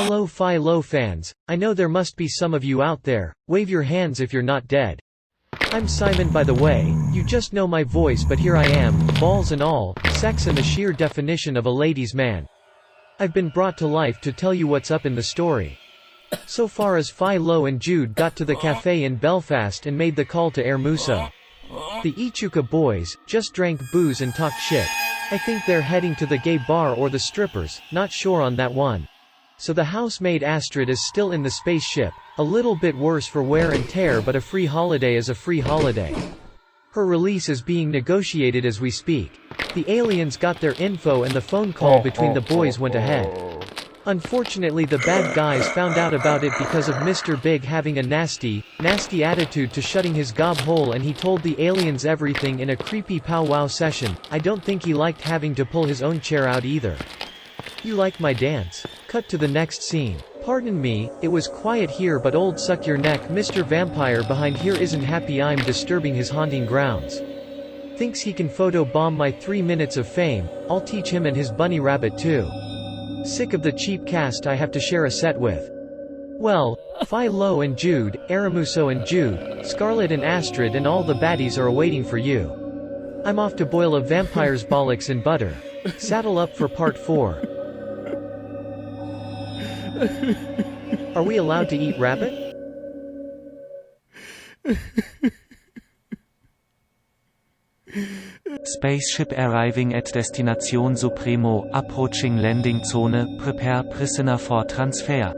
Hello Filo fans, I know there must be some of you out there, wave your hands if you're not dead. I'm Simon by the way, you just know my voice but here I am, balls and all, sex and the sheer definition of a ladies' man. I've been brought to life to tell you what's up in the story. So far as Filo and Jude got to the cafe in Belfast and made the call to Ermuso. The Ichuka boys just drank booze and talked shit. I think they're heading to the gay bar or the strippers, not sure on that one. So the housemaid Astrid is still in the spaceship, a little bit worse for wear and tear but a free holiday is a free holiday. Her release is being negotiated as we speak. The aliens got their info and the phone call between the boys went ahead. Unfortunately the bad guys found out about it because of Mr. Big having a nasty attitude to shutting his gob hole and he told the aliens everything in a creepy powwow session. I don't think he liked having to pull his own chair out either. You like my dance? Cut to the next scene. Pardon me, it was quiet here but old suck your neck Mr. Vampire behind here isn't happy I'm disturbing his haunting grounds. Thinks he can photo bomb my 3 minutes of fame, I'll teach him and his bunny rabbit too. Sick of the cheap cast I have to share a set with. Well, Filo and Jude, Ermuso and Jude, Scarlet and Astrid and all the baddies are awaiting for you. I'm off to boil a vampire's bollocks in butter. Saddle up for part 4. Are we allowed to eat rabbit? Spaceship arriving at Destination Supremo, approaching landing zone, prepare prisoner for transfer.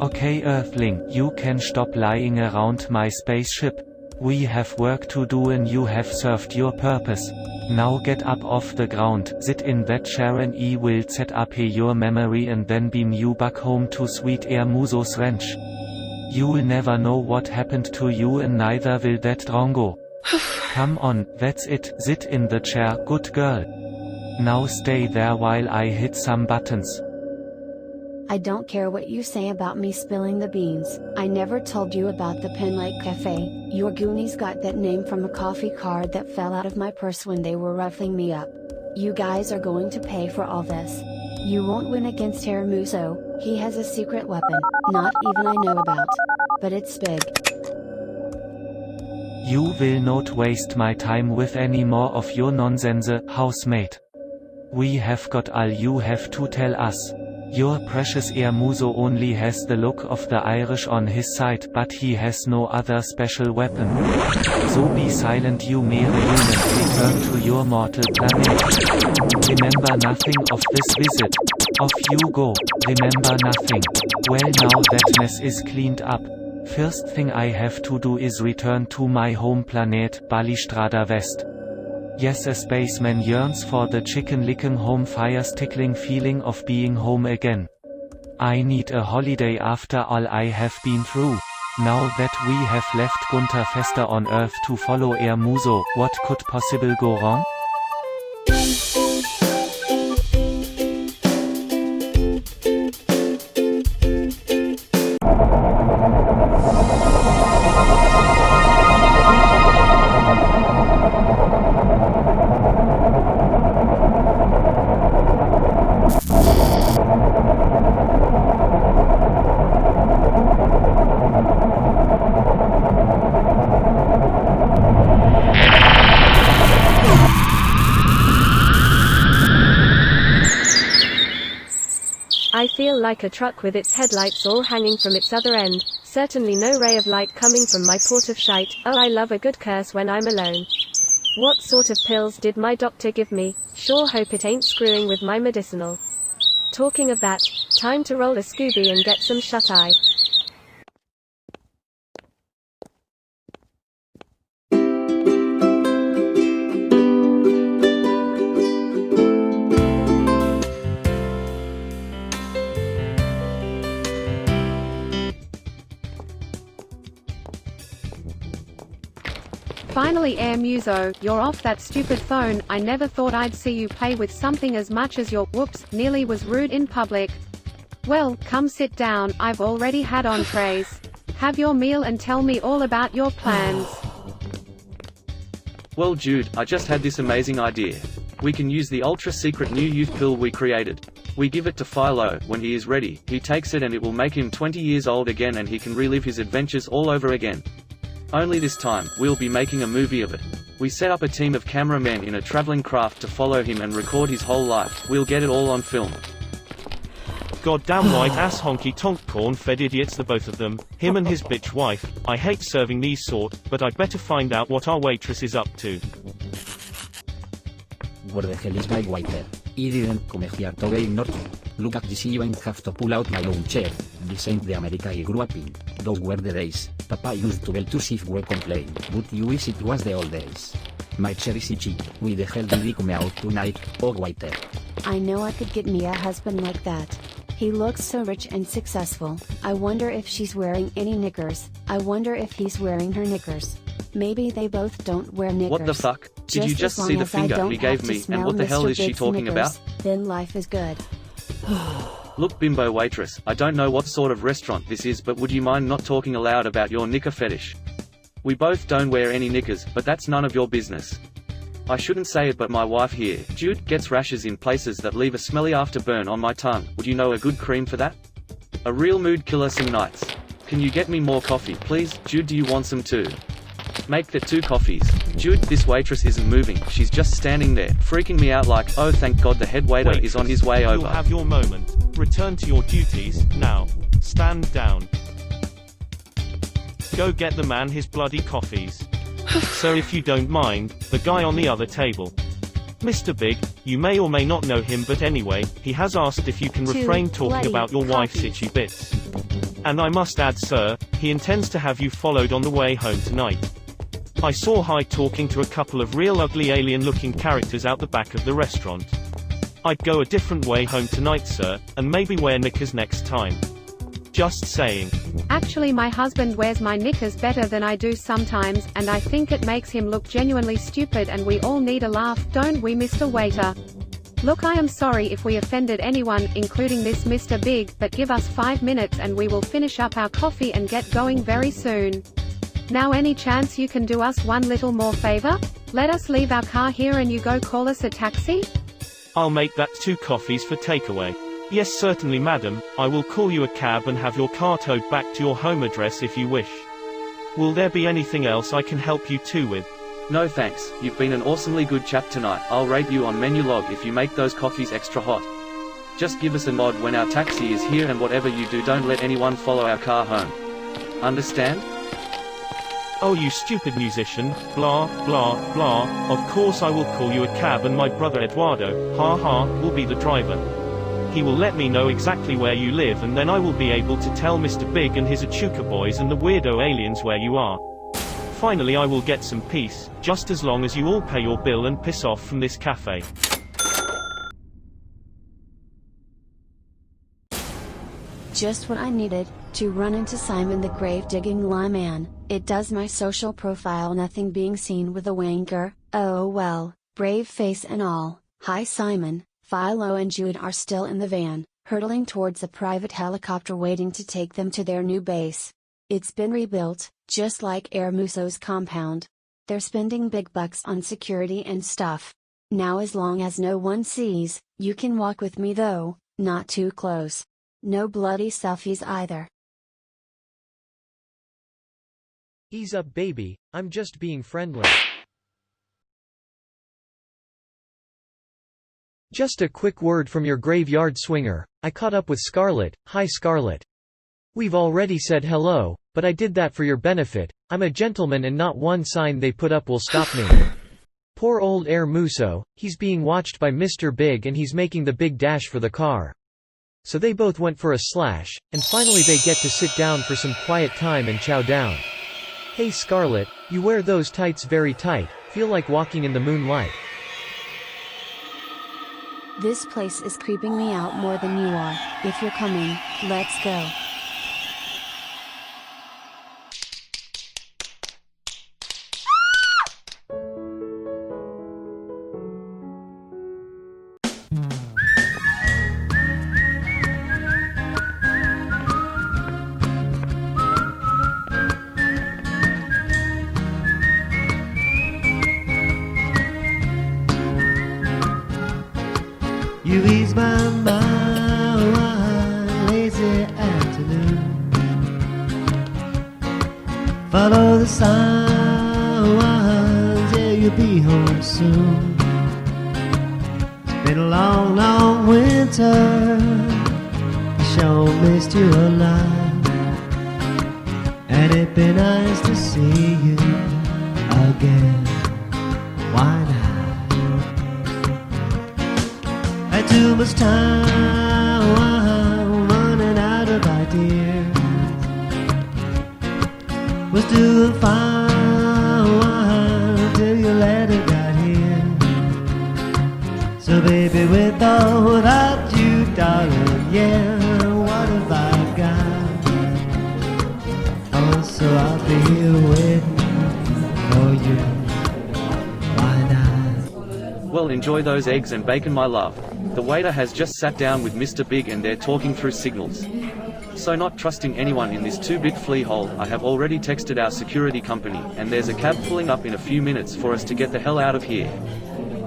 Okay Earthling, you can stop lying around my spaceship. We have work to do and you have served your purpose. Now get up off the ground, sit in that chair and I will set up your memory and then beam you back home to sweet Ermuso's ranch. You'll never know what happened to you and neither will that drongo. Come on, that's it, sit in the chair, good girl. Now stay there while I hit some buttons. I don't care what you say about me spilling the beans, I never told you about the Pen Lake Cafe. Your Goonies got that name from a coffee card that fell out of my purse when they were ruffling me up. You guys are going to pay for all this. You won't win against Ermuso, he has a secret weapon, not even I know about. But it's big. You will not waste my time with any more of your nonsense, housemate. We have got all you have to tell us. Your precious Ermuso only has the look of the Irish on his side but he has no other special weapon. So be silent you mere human, return to your mortal planet. Remember nothing of this visit. Off you go, remember nothing. Well now that mess is cleaned up. First thing I have to do is return to my home planet, Balistrada West. Yes, a spaceman yearns for the chicken-licking home fire-tickling feeling of being home again. I need a holiday after all I have been through. Now that we have left Gunther Fester on Earth to follow Ermuso, what could possibly go wrong? I feel like a truck with its headlights all hanging from its other end, certainly no ray of light coming from my port of shite. Oh, I love a good curse when I'm alone. What sort of pills did my doctor give me? Sure hope it ain't screwing with my medicinal. Talking of that, time to roll a Scooby and get some shut-eye. Finally Ermuso, you're off that stupid phone. I never thought I'd see you play with something as much as your whoops nearly was rude in public. Well, come sit down, I've already had entrees. Have your meal and tell me all about your plans. Well Jude, I just had this amazing idea. We can use the ultra-secret new youth pill we created. We give it to Filo. When he is ready, he takes it and it will make him 20 years old again and he can relive his adventures all over again. Only this time, we'll be making a movie of it. We set up a team of cameramen in a traveling craft to follow him and record his whole life. We'll get it all on film. Goddamn right ass honky tonk corn-fed idiots the both of them, him and his bitch wife. I hate serving these sort, but I'd better find out what our waitress is up to. What the hell is my waiter? I didn't come here to get ignored. Look at this, you ain't have to pull out my own chair. This ain't the America I grew up in. Those were the days. Papa used to belt to see if we complain, but you wish it was the old days. My chair is itchy. Why the hell did he come out tonight? Oh waiter. I know I could get me a husband like that. He looks so rich and successful. I wonder if she's wearing any knickers. I wonder if he's wearing her knickers. Maybe they both don't wear knickers. What the fuck? Did you just see the finger he gave me, and what the hell is she talking about? Then life is good. Look bimbo waitress, I don't know what sort of restaurant this is, but would you mind not talking aloud about your knicker fetish? We both don't wear any knickers, but that's none of your business. I shouldn't say it, but my wife here, Jude, gets rashes in places that leave a smelly afterburn on my tongue. Would you know a good cream for that? A real mood killer some nights. Can you get me more coffee, please? Jude, do you want some too? Make that 2 coffees. Jude, this waitress isn't moving, she's just standing there, freaking me out like, oh thank God the head waiter is on his way over. You'll have your moment. Return to your duties, now. Stand down. Go get the man his bloody coffees. Sir, if you don't mind, the guy on the other table. Mr. Big, you may or may not know him, but anyway, he has asked if you can refrain talking about your wife's itchy bits. And I must add, sir, he intends to have you followed on the way home tonight. I saw Hyde talking to a couple of real ugly alien-looking characters out the back of the restaurant. I'd go a different way home tonight, sir, and maybe wear knickers next time. Just saying. Actually, my husband wears my knickers better than I do sometimes, and I think it makes him look genuinely stupid, and we all need a laugh, don't we, Mr. Waiter? Look, I am sorry if we offended anyone, including this Mr. Big, but give us 5 minutes and we will finish up our coffee and get going very soon. Now, any chance you can do us one little more favor? Let us leave our car here and you go call us a taxi? I'll make that 2 coffees for takeaway. Yes, certainly, madam. I will call you a cab and have your car towed back to your home address if you wish. Will there be anything else I can help you too with? No thanks, you've been an awesomely good chap tonight. I'll rate you on menu log if you make those coffees extra hot. Just give us a nod when our taxi is here, and whatever you do, don't let anyone follow our car home. Understand? Oh, you stupid musician, blah, blah, blah. Of course I will call you a cab, and my brother Eduardo, ha ha, will be the driver. He will let me know exactly where you live, and then I will be able to tell Mr. Big and his Achuca boys and the weirdo aliens where you are. Finally, I will get some peace, just as long as you all pay your bill and piss off from this cafe. Just what I needed, to run into Simon the grave-digging lie man. It does my social profile, nothing being seen with a wanker. Oh well, brave face and all. Hi Simon. Filo and Jude are still in the van, hurtling towards a private helicopter waiting to take them to their new base. It's been rebuilt, just like Air Muso's compound. They're spending big bucks on security and stuff. Now as long as no one sees, you can walk with me though, not too close. No bloody selfies either. Ease up baby, I'm just being friendly. Just a quick word from your graveyard swinger. I caught up with Scarlett. Hi Scarlett. We've already said hello, but I did that for your benefit. I'm a gentleman and not one sign they put up will stop me. Poor old Air Muso, he's being watched by Mr. Big and he's making the big dash for the car. So they both went for a slash, and finally they get to sit down for some quiet time and chow down. Hey Scarlett, you wear those tights very tight, feel like walking in the moonlight. This place is creeping me out more than you are. If you're coming, let's go. Follow the signs, yeah, you'll be home soon. It's been a long, long winter, I sure missed you a lot, and it'd be nice to see you again. Why not? Had too much time, I'm running out of ideas. Was doing fine till your letter got here. So baby, with or without you, darling, yeah, what have I got? Oh, so I'll be here waiting for you. Why not? Well, enjoy those eggs and bacon, my love. The waiter has just sat down with Mr. Big and they're talking through signals. So not trusting anyone in this 2-bit flea hole, I have already texted our security company, and there's a cab pulling up in a few minutes for us to get the hell out of here.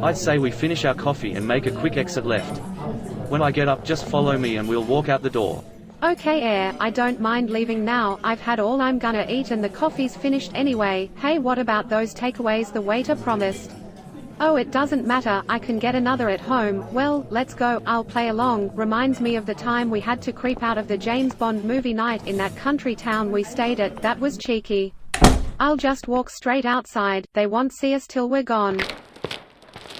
I'd say we finish our coffee and make a quick exit left. When I get up, just follow me and we'll walk out the door. Okay, Air, I don't mind leaving now. I've had all I'm gonna eat and the coffee's finished anyway. Hey, what about those takeaways the waiter promised? Oh, it doesn't matter, I can get another at home. Well, let's go, I'll play along. Reminds me of the time we had to creep out of the James Bond movie night in that country town we stayed at. That was cheeky. I'll just walk straight outside, they won't see us till we're gone.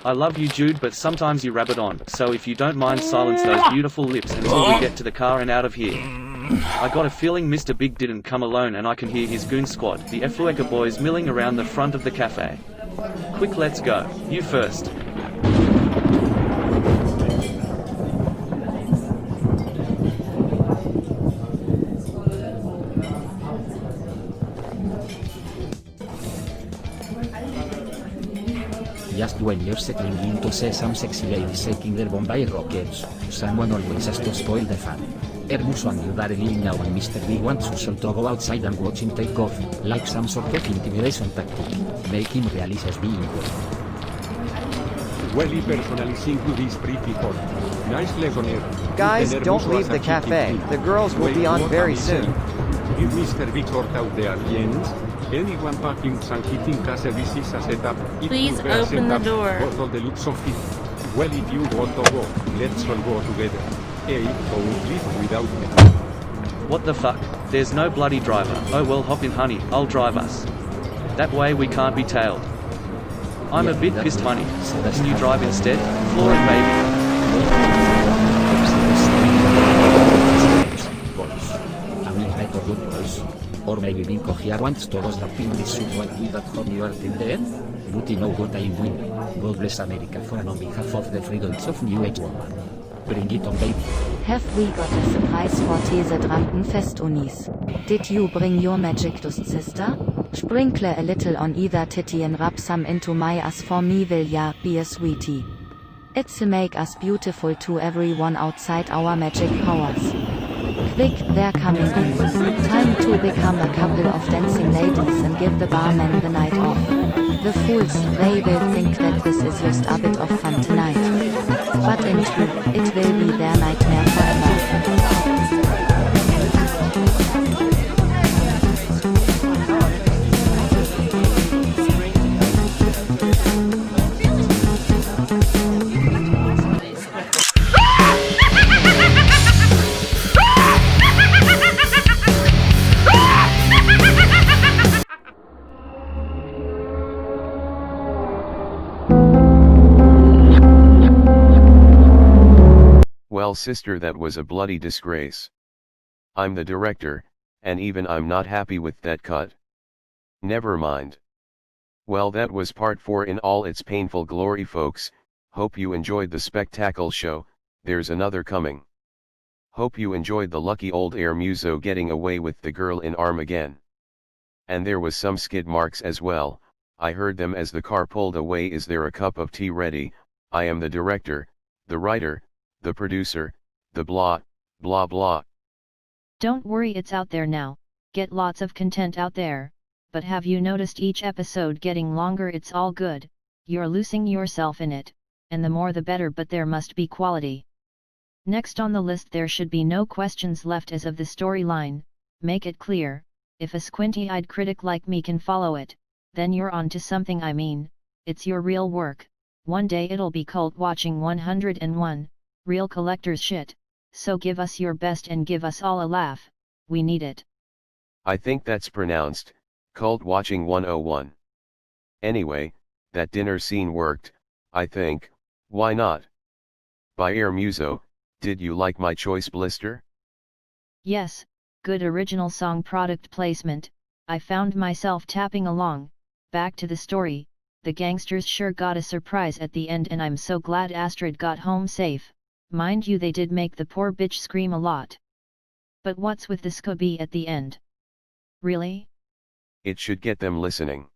I love you, Jude, but sometimes you rabbit on, so if you don't mind, silence those beautiful lips until we get to the car and out of here. I got a feeling Mr. Big didn't come alone, and I can hear his goon squad, the Efueka boys, milling around the front of the cafe. Quick, let's go. You first. Just when you're settling into see some sexy ladies shaking their Bombay rockets, someone always has to spoil the fun. Hermoso, and you are living now, and Mr. B wants us all to go outside and watch him take off, like some sort of intimidation tactic. Make him realize he's being good. Welly personally think you is pretty hot. Nice leg on air. Guys, don't leave the cafe. The girls will be on very soon. If Mr. Big sort out the audience, anyone packing some heating services a setup. Please open the door. All the looks of it. Well, if you want to go, let's all go together. Hey, don't leave without me. What the fuck? There's no bloody driver. Oh well, hop in, honey, I'll drive us. That way we can't be tailed. I'm a bit pissed, honey. Can you drive instead? Floor it, baby. Or maybe Vinko here wants to roast up in this soup while we at home you are till then? But you know what I mean. God bless America for and on behalf of the freedoms of New Age woman. Bring it on, baby. Have we got a surprise for These Drankenfest Unis? Did you bring your magic dust, sister? Sprinkle a little on either titty and rub some into my ass for me, will ya, be a sweetie. It's a make us beautiful to everyone outside our magic powers. Quick, they're coming in. Time to become a couple of dancing ladies and give the barman the night off. The fools, they will think that this is just a bit of fun tonight. But in truth, it will be their nightmare forever. Well, sister, that was a bloody disgrace. I'm the director, and even I'm not happy with that cut. Never mind. Well, that was part 4 in all its painful glory, folks. Hope you enjoyed the spectacle show. There's another coming. Hope you enjoyed the lucky old air muso getting away with the girl in Armageddon. And there was some skid marks as well. I heard them as the car pulled away. Is there a cup of tea ready? I am the director, the writer, the producer, the blah, blah blah. Don't worry, it's out there now. Get lots of content out there. But have you noticed each episode getting longer? It's all good. You're losing yourself in it. And the more the better, but there must be quality. Next on the list, there should be no questions left as of the storyline. Make it clear. If a squinty-eyed critic like me can follow it, then you're on to something. I mean, it's your real work. One day it'll be cult watching 101, real collector's shit, so give us your best and give us all a laugh, we need it. I think that's pronounced, cult watching 101. Anyway, that dinner scene worked, I think, why not? By Air Muso, did you like my choice, Blister? Yes, good original song product placement. I found myself tapping along. Back to the story, the gangsters sure got a surprise at the end and I'm so glad Astrid got home safe. Mind you, they did make the poor bitch scream a lot. But what's with the Scooby at the end? Really? It should get them listening.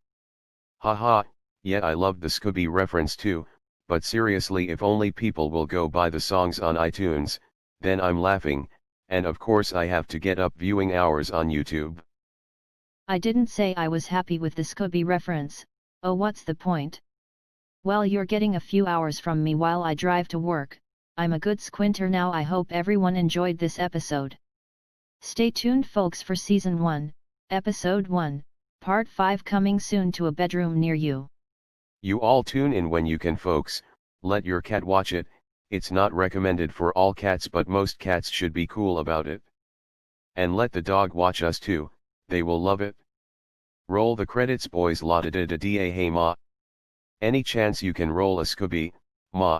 Haha, yeah, I loved the Scooby reference too, but seriously, if only people will go buy the songs on iTunes, then I'm laughing, and of course I have to get up viewing hours on YouTube. I didn't say I was happy with the Scooby reference. Oh, what's the point? Well, you're getting a few hours from me while I drive to work. I'm a good squinter now. I hope everyone enjoyed this episode. Stay tuned folks for Season 1, Episode 1, Part 5 coming soon to a bedroom near you. You all tune in when you can folks, let your cat watch it. It's not recommended for all cats, but most cats should be cool about it. And let the dog watch us too, they will love it. Roll the credits boys, la da da da da. Hey ma. Any chance you can roll a Scooby, ma?